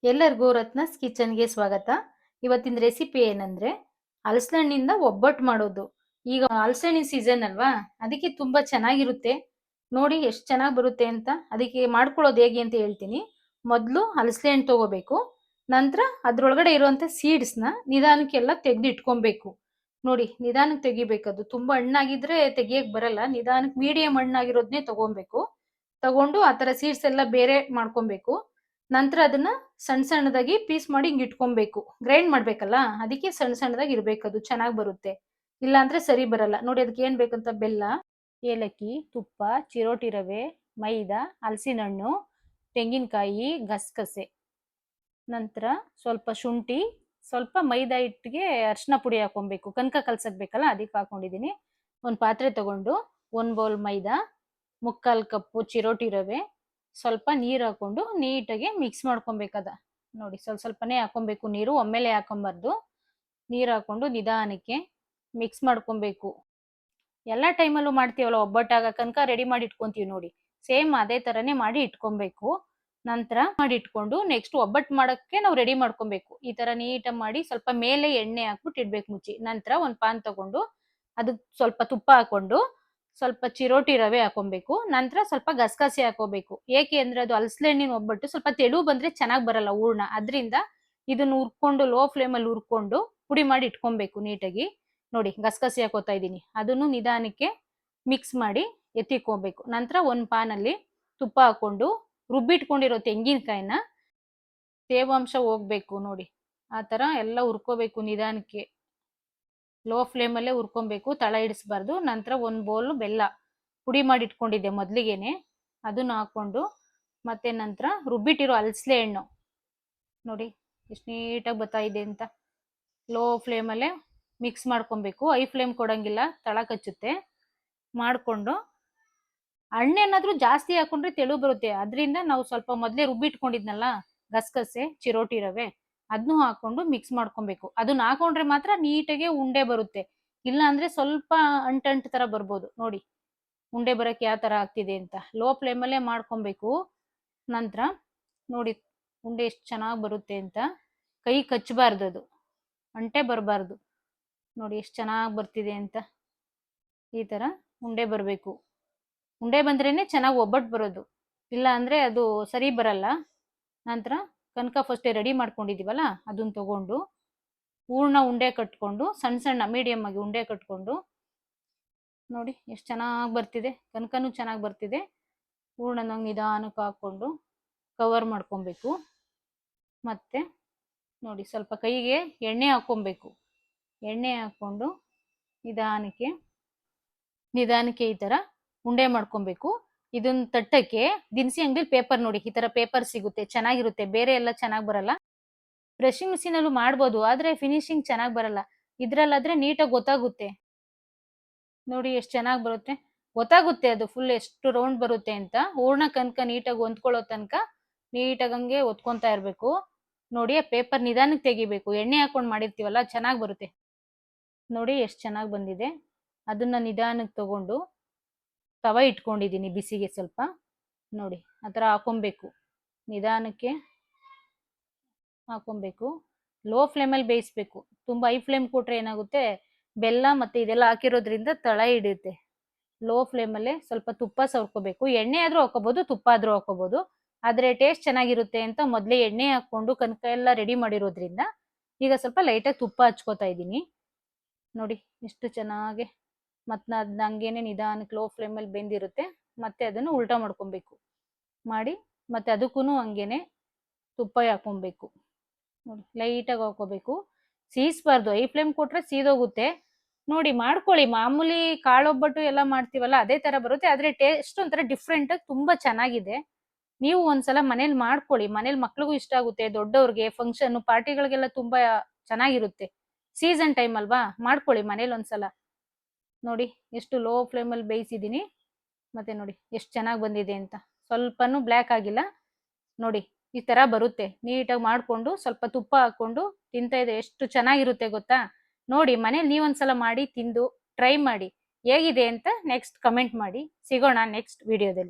ಎಲ್ಲರಿಗೂ ರತ್ನಸ್ ಕಿಚನ್ಗೆ ಸ್ವಾಗತ. ಇವತ್ತಿನ ರೆಸಿಪಿ ಏನಂದ್ರೆ ಹಲಸಿನಹಣ್ಣಿಂದ ಒಬ್ಬಟ್ಟು ಮಾಡೋದು. ಈಗ ಹಲಸಿನಹಣ್ಣಿನ ಸೀಸನ್ ಅಲ್ವಾ, ಅದಕ್ಕೆ ತುಂಬಾ ಚೆನ್ನಾಗಿರುತ್ತೆ. ನೋಡಿ ಎಷ್ಟು ಚೆನ್ನಾಗಿ ಬರುತ್ತೆ ಅಂತ. ಅದಕ್ಕೆ ಮಾಡ್ಕೊಳ್ಳೋದು ಹೇಗೆ ಅಂತ ಹೇಳ್ತೀನಿ. ಮೊದಲು ಹಲಸಿನಹಣ್ಣು ತಗೋಬೇಕು. ನಂತರ ಅದ್ರೊಳಗಡೆ ಇರುವಂತ ಸೀಡ್ಸ್ನ ನಿಧಾನಕ್ಕೆಲ್ಲ ತೆಗೆದು ಇಟ್ಕೊಬೇಕು. ನೋಡಿ ನಿಧಾನಕ್ಕೆ ತೆಗಿಬೇಕದು. ತುಂಬಾ ಹಣ್ಣಾಗಿದ್ರೆ ತೆಗಿಯಕ್ ಬರಲ್ಲ. ನಿಧಾನಕ್ಕೆ ಮೀಡಿಯಂ ಹಣ್ಣಾಗಿರೋದನ್ನೇ ತಗೊಬೇಕು. ತಗೊಂಡು ಆ ತರ ಸೀಡ್ಸ್ ಎಲ್ಲ ಬೇರೆ ಮಾಡ್ಕೊಬೇಕು. ನಂತರ ಅದನ್ನ ಸಣ್ಣ ಸಣ್ಣದಾಗಿ ಪೀಸ್ ಮಾಡಿ ಹಿಂಗ್ ಇಟ್ಕೊಬೇಕು. ಗ್ರೈಂಡ್ ಮಾಡ್ಬೇಕಲ್ಲ, ಅದಕ್ಕೆ ಸಣ್ಣ ಸಣ್ಣದಾಗಿ ಇರ್ಬೇಕು. ಅದು ಚೆನ್ನಾಗಿ ಬರುತ್ತೆ. ಇಲ್ಲ ಅಂದ್ರೆ ಸರಿ ಬರಲ್ಲ. ನೋಡಿ ಅದಕ್ಕೆ ಏನ್ ಬೇಕಂತ ಬೆಲ್ಲ, ಏಲಕ್ಕಿ, ತುಪ್ಪ, ಚಿರೋಟಿ ರವೆ, ಮೈದಾ, ಹಲಸಿನ ಹಣ್ಣು, ತೆಂಗಿನಕಾಯಿ, ಗಸಗಸೆ, ನಂತರ ಸ್ವಲ್ಪ ಶುಂಠಿ, ಸ್ವಲ್ಪ ಮೈದಾ ಹಿಟ್ಟಿಗೆ ಅರಿಶಿನ ಪುಡಿ ಹಾಕೊಬೇಕು. ಕನಕ ಕಲ್ಸಕ್ ಬೇಕಲ್ಲ, ಅದಕ್ಕೆ ಹಾಕೊಂಡಿದೀನಿ. ಒಂದು ಪಾತ್ರೆ ತಗೊಂಡು 1 ಬೌಲ್ ಮೈದಾ, 3/4 ಕಪ್ಪು ಚಿರೋಟಿ ರವೆ, ಸ್ವಲ್ಪ ನೀರು ಹಾಕೊಂಡು ನೀಟಾಗಿ ಮಿಕ್ಸ್ ಮಾಡ್ಕೊಬೇಕದ. ನೋಡಿ ಸ್ವಲ್ಪ ಸ್ವಲ್ಪನೇ ಹಾಕೊಬೇಕು ನೀರು, ಒಮ್ಮೆಲೆ ಹಾಕೊಂಬಾರ್ದು. ನೀರು ಹಾಕೊಂಡು ನಿಧಾನಕ್ಕೆ ಮಿಕ್ಸ್ ಮಾಡ್ಕೊಬೇಕು. ಎಲ್ಲ ಟೈಮಲ್ಲೂ ಮಾಡ್ತೀವಲ್ಲ ಒಬ್ಬಟ್ಟಾಗ ಕನಕ ರೆಡಿ ಮಾಡಿ ಇಟ್ಕೊಂತೀವಿ ನೋಡಿ, ಸೇಮ್ ಅದೇ ತರನೇ ಮಾಡಿ ಇಟ್ಕೊಬೇಕು. ನಂತರ ಮಾಡಿ ಇಟ್ಕೊಂಡು ನೆಕ್ಸ್ಟ್ ಒಬ್ಬಟ್ಟು ಮಾಡಕ್ಕೆ ನಾವು ರೆಡಿ ಮಾಡ್ಕೊಬೇಕು. ಈ ತರ ನೀಟಾಗಿ ಮಾಡಿ ಸ್ವಲ್ಪ ಮೇಲೆ ಎಣ್ಣೆ ಹಾಕ್ಬಿಟ್ಟು ಇಡ್ಬೇಕು ಮುಚ್ಚಿ. ನಂತರ ಒಂದು ಪಾನ್ ತಗೊಂಡು ಅದಕ್ಕೆ ಸ್ವಲ್ಪ ತುಪ್ಪ ಹಾಕೊಂಡು ಸ್ವಲ್ಪ ಚಿರೋಟಿ ರವೆ ಹಾಕೊಬೇಕು. ನಂತರ ಸ್ವಲ್ಪ ಗಸಗಸೆ ಹಾಕೋಬೇಕು. ಏಕೆ ಅಂದ್ರೆ ಅದು ಹಲಸಿನಹಣ್ಣಿನ ಒಬ್ಬಟ್ಟು ಸ್ವಲ್ಪ ತೆಳು ಬಂದ್ರೆ ಚೆನ್ನಾಗಿ ಬರಲ್ಲ ಹೂರ್ಣ. ಅದರಿಂದ ಇದನ್ನ ಹುರ್ಕೊಂಡು ಲೋ ಫ್ಲೇಮಲ್ಲಿ ಹುರ್ಕೊಂಡು ಪುಡಿ ಮಾಡಿ ಇಟ್ಕೊಬೇಕು ನೀಟಾಗಿ. ನೋಡಿ ಗಸಗಸೆ ಹಾಕೋತಾ ಇದ್ದೀನಿ. ಅದನ್ನು ನಿಧಾನಕ್ಕೆ ಮಿಕ್ಸ್ ಮಾಡಿ ಎತ್ತಿಕೋಬೇಕು. ನಂತರ ಒಂದು ಪಾನಲ್ಲಿ ತುಪ್ಪ ಹಾಕೊಂಡು ರುಬ್ಬಿಟ್ಕೊಂಡಿರೋ ತೆಂಗಿನಕಾಯಿನ ತೇವಾಂಶ ಹೋಗ್ಬೇಕು ನೋಡಿ ಆ ತರ ಎಲ್ಲ ಹುರ್ಕೋಬೇಕು ನಿಧಾನಕ್ಕೆ. ಲೋ ಫ್ಲೇಮಲ್ಲೇ ಹುರ್ಕೊಬೇಕು, ತಳ ಇಡಿಸ್ಬಾರ್ದು. ನಂತರ 1 ಬೌಲ್ ಬೆಲ್ಲ ಪುಡಿ ಮಾಡಿ ಇಟ್ಕೊಂಡಿದ್ದೆ ಮೊದ್ಲಿಗೆನೆ, ಅದನ್ನ ಹಾಕೊಂಡು ಮತ್ತೆ ನಂತರ ರುಬ್ಬಿಟ್ಟಿರೋ ಹಲಸಲೆ ಹಣ್ಣು ನೋಡಿ ಎಷ್ಟು ನೀಟಾಗಿ ಬರ್ತಾ ಇದೆ ಅಂತ. ಲೋ ಫ್ಲೇಮಲ್ಲೇ ಮಿಕ್ಸ್ ಮಾಡ್ಕೊಬೇಕು. ಹೈ ಫ್ಲೇಮ್ ಕೊಡಂಗಿಲ್ಲ, ತಳ ಕಚ್ಚುತ್ತೆ. ಮಾಡಿಕೊಂಡು ಹಣ್ಣೇನಾದ್ರೂ ಜಾಸ್ತಿ ಹಾಕೊಂಡ್ರೆ ತೆಳು ಬರುತ್ತೆ. ಅದರಿಂದ ನಾವು ಸ್ವಲ್ಪ ಮೊದಲೇ ರುಬ್ಬಿಟ್ಕೊಂಡಿದ್ನಲ್ಲ ಗಸಗಸೆ, ಚಿರೋಟಿ ರವೆ, ಅದನ್ನು ಹಾಕೊಂಡು ಮಿಕ್ಸ್ ಮಾಡ್ಕೊಬೇಕು. ಅದನ್ನ ಹಾಕೊಂಡ್ರೆ ಮಾತ್ರ ನೀಟಾಗಿ ಉಂಡೆ ಬರುತ್ತೆ. ಇಲ್ಲ ಅಂದ್ರೆ ಸ್ವಲ್ಪ ಅಂಟಂಟ್ ತರ ಬರ್ಬೋದು. ನೋಡಿ ಉಂಡೆ ಬರಕ್ಕೆ ಯಾವ ತರ ಆಗ್ತಿದೆ ಅಂತ. ಲೋ ಫ್ಲೇಮಲ್ಲೇ ಮಾಡ್ಕೊಬೇಕು. ನಂತರ ನೋಡಿ ಉಂಡೆ ಎಷ್ಟು ಚೆನ್ನಾಗಿ ಬರುತ್ತೆ ಅಂತ. ಕೈ ಕಚ್ಚಬಾರ್ದು, ಅದು ಅಂಟೆ ಬರಬಾರ್ದು. ನೋಡಿ ಎಷ್ಟು ಚೆನ್ನಾಗಿ ಬರ್ತಿದೆ ಅಂತ. ಈ ತರ ಉಂಡೆ ಬರಬೇಕು. ಉಂಡೆ ಬಂದ್ರೇನೆ ಚೆನ್ನಾಗಿ ಒಬ್ಬಟ್ಟು ಬರೋದು, ಇಲ್ಲ ಅಂದ್ರೆ ಅದು ಸರಿ ಬರಲ್ಲ. ನಂತರ ಕನಕ ಫಸ್ಟೇ ರೆಡಿ ಮಾಡ್ಕೊಂಡಿದೀವಲ್ಲ ಅದನ್ನ ತಗೊಂಡು ಹೂರ್ಣ ಉಂಡೆ ಕಟ್ಕೊಂಡು ಸಣ್ಣ ಸಣ್ಣ ಮೀಡಿಯಮ್ ಆಗಿ ಉಂಡೆ ಕಟ್ಕೊಂಡು ನೋಡಿ ಎಷ್ಟು ಚೆನ್ನಾಗಿ ಬರ್ತಿದೆ. ಕನಕನೂ ಚೆನ್ನಾಗಿ ಬರ್ತಿದೆ. ಹೂರ್ಣನ ನಿಧಾನಕ್ಕೆ ಹಾಕೊಂಡು ಕವರ್ ಮಾಡ್ಕೊಬೇಕು. ಮತ್ತೆ ನೋಡಿ ಸ್ವಲ್ಪ ಕೈಗೆ ಎಣ್ಣೆ ಹಾಕೊಬೇಕು. ಎಣ್ಣೆ ಹಾಕೊಂಡು ನಿಧಾನಕ್ಕೆ ನಿಧಾನಕ್ಕೆ ಈ ತರ ಉಂಡೆ ಮಾಡ್ಕೊಬೇಕು. ಇದನ್ನ ತಟ್ಟಕ್ಕೆ ದಿನಸಿ ಅಂಗಡಿಲಿ ಪೇಪರ್ ನೋಡಿ ಈ ತರ ಪೇಪರ್ ಸಿಗುತ್ತೆ, ಚೆನ್ನಾಗಿರುತ್ತೆ. ಬೇರೆ ಎಲ್ಲ ಚೆನ್ನಾಗಿ ಬರಲ್ಲ. ಬ್ರಷಿಂಗ್ ಮಿಷಿನ್ ಅಲ್ಲೂ ಮಾಡ್ಬೋದು, ಆದ್ರೆ ಫಿನಿಶಿಂಗ್ ಚೆನ್ನಾಗಿ ಬರಲ್ಲ. ಇದ್ರಲ್ಲಾದ್ರೆ ನೀಟಾಗಿ ಗೊತ್ತಾಗುತ್ತೆ. ನೋಡಿ ಎಷ್ಟು ಚೆನ್ನಾಗಿ ಬರುತ್ತೆ, ಗೊತ್ತಾಗುತ್ತೆ ಅದು ಫುಲ್ ಎಷ್ಟು ರೌಂಡ್ ಬರುತ್ತೆ ಅಂತ. ಹೂರ್ಣ ಕನಕ ನೀಟಾಗಿ ಹೊಂದ್ಕೊಳ್ಳೋ ತನಕ ನೀಟಾಗಿ ಹಂಗೆ ಒತ್ಕೊಂತಾ ಇರ್ಬೇಕು. ನೋಡಿ ಆ ಪೇಪರ್ ನಿಧಾನಕ್ಕೆ ತೆಗಿಬೇಕು. ಎಣ್ಣೆ ಹಾಕೊಂಡು ಮಾಡಿರ್ತೀವಲ್ಲ ಚೆನ್ನಾಗಿ ಬರುತ್ತೆ. ನೋಡಿ ಎಷ್ಟು ಚೆನ್ನಾಗಿ ಬಂದಿದೆ. ಅದನ್ನ ನಿಧಾನಕ್ಕೆ ತಗೊಂಡು ತವ ಇಟ್ಕೊಂಡಿದ್ದೀನಿ ಬಿಸಿಗೆ ಸ್ವಲ್ಪ. ನೋಡಿ ಆ ಥರ ಹಾಕೊಬೇಕು, ನಿಧಾನಕ್ಕೆ ಹಾಕೊಬೇಕು. ಲೋ ಫ್ಲೇಮಲ್ಲಿ ಬೇಯಿಸ್ಬೇಕು. ತುಂಬ ಹೈ ಫ್ಲೇಮ್ ಕೊಟ್ರೆ ಏನಾಗುತ್ತೆ, ಬೆಲ್ಲ ಮತ್ತೆ ಇದೆಲ್ಲ ಹಾಕಿರೋದ್ರಿಂದ ತಳ ಹಿಡಿಯುತ್ತೆ. ಲೋ ಫ್ಲೇಮಲ್ಲೇ ಸ್ವಲ್ಪ ತುಪ್ಪ ಸವರ್ಕೋಬೇಕು. ಎಣ್ಣೆ ಆದ್ರೂ ಹಾಕೋಬಹುದು, ತುಪ್ಪ ಆದ್ರೂ ಹಾಕೋಬಹುದು. ಆದ್ರೆ ಟೇಸ್ಟ್ ಚೆನ್ನಾಗಿರುತ್ತೆ ಅಂತ ಮೊದಲೇ ಎಣ್ಣೆ ಹಾಕೊಂಡು ಕನಕ ಎಲ್ಲ ರೆಡಿ ಮಾಡಿರೋದ್ರಿಂದ ಈಗ ಸ್ವಲ್ಪ ಲೈಟಾಗಿ ತುಪ್ಪ ಹಚ್ಕೋತಾ ಇದ್ದೀನಿ. ನೋಡಿ ಎಷ್ಟು ಚೆನ್ನಾಗಿ ಮತ್ತೆ ಅದನ್ನ ಹಂಗೇನೆ ನಿಧಾನಕ್ಕೆ ಲೋ ಫ್ಲೇಮಲ್ಲಿ ಬೆಂದಿರುತ್ತೆ. ಮತ್ತೆ ಅದನ್ನು ಉಲ್ಟಾ ಮಾಡ್ಕೊಬೇಕು ಮಾಡಿ ಮತ್ತೆ ಅದಕ್ಕೂ ಹಂಗೇನೆ ತುಪ್ಪ ಹಾಕೊಬೇಕು. ನೋಡಿ ಲೈಟಾಗಿ ಹಾಕೋಬೇಕು, ಸೀಸ್ಬಾರ್ದು. ಹೈ ಫ್ಲೇಮ್ ಕೊಟ್ರೆ ಸೀದೋಗುತ್ತೆ. ನೋಡಿ ಮಾಡ್ಕೊಳ್ಳಿ, ಮಾಮೂಲಿ ಕಾಳೊಬ್ಬಟ್ಟು ಎಲ್ಲ ಮಾಡ್ತೀವಲ್ಲ ಅದೇ ತರ ಬರುತ್ತೆ. ಆದ್ರೆ ಟೇಸ್ಟ್ ಒಂಥರ ಡಿಫ್ರೆಂಟ್, ತುಂಬಾ ಚೆನ್ನಾಗಿದೆ. ನೀವು ಒಂದ್ಸಲ ಮನೇಲಿ ಮಾಡ್ಕೊಳ್ಳಿ. ಮನೇಲಿ ಮಕ್ಳಿಗೂ ಇಷ್ಟ ಆಗುತ್ತೆ, ದೊಡ್ಡವ್ರಿಗೆ ಫಂಕ್ಷನ್ ಪಾರ್ಟಿಗಳಿಗೆಲ್ಲ ತುಂಬಾ ಚೆನ್ನಾಗಿರುತ್ತೆ. ಸೀಸನ್ ಟೈಮ್ ಅಲ್ವಾ, ಮಾಡ್ಕೊಳ್ಳಿ ಮನೇಲಿ ಒಂದ್ಸಲ. ನೋಡಿ ಎಷ್ಟು ಲೋ ಫ್ಲೇಮಲ್ಲಿ ಬೇಯಿಸಿದ್ದೀನಿ. ಮತ್ತೆ ನೋಡಿ ಎಷ್ಟು ಚೆನ್ನಾಗಿ ಬಂದಿದೆ ಅಂತ. ಸ್ವಲ್ಪನೂ ಬ್ಲ್ಯಾಕ್ ಆಗಿಲ್ಲ. ನೋಡಿ ಈ ತರ ಬರುತ್ತೆ. ನೀಟಾಗಿ ಮಾಡ್ಕೊಂಡು ಸ್ವಲ್ಪ ತುಪ್ಪ ಹಾಕೊಂಡು ತಿಂತಾ ಇದೆ ಎಷ್ಟು ಚೆನ್ನಾಗಿರುತ್ತೆ ಗೊತ್ತಾ. ನೋಡಿ ಮನೇಲಿ ನೀವೊಂದ್ಸಲ ಮಾಡಿ ತಿಂದು ಟ್ರೈ ಮಾಡಿ ಹೇಗಿದೆ ಅಂತ ನೆಕ್ಸ್ಟ್ ಕಮೆಂಟ್ ಮಾಡಿ. ಸಿಗೋಣ ನೆಕ್ಸ್ಟ್ ವಿಡಿಯೋದಲ್ಲಿ.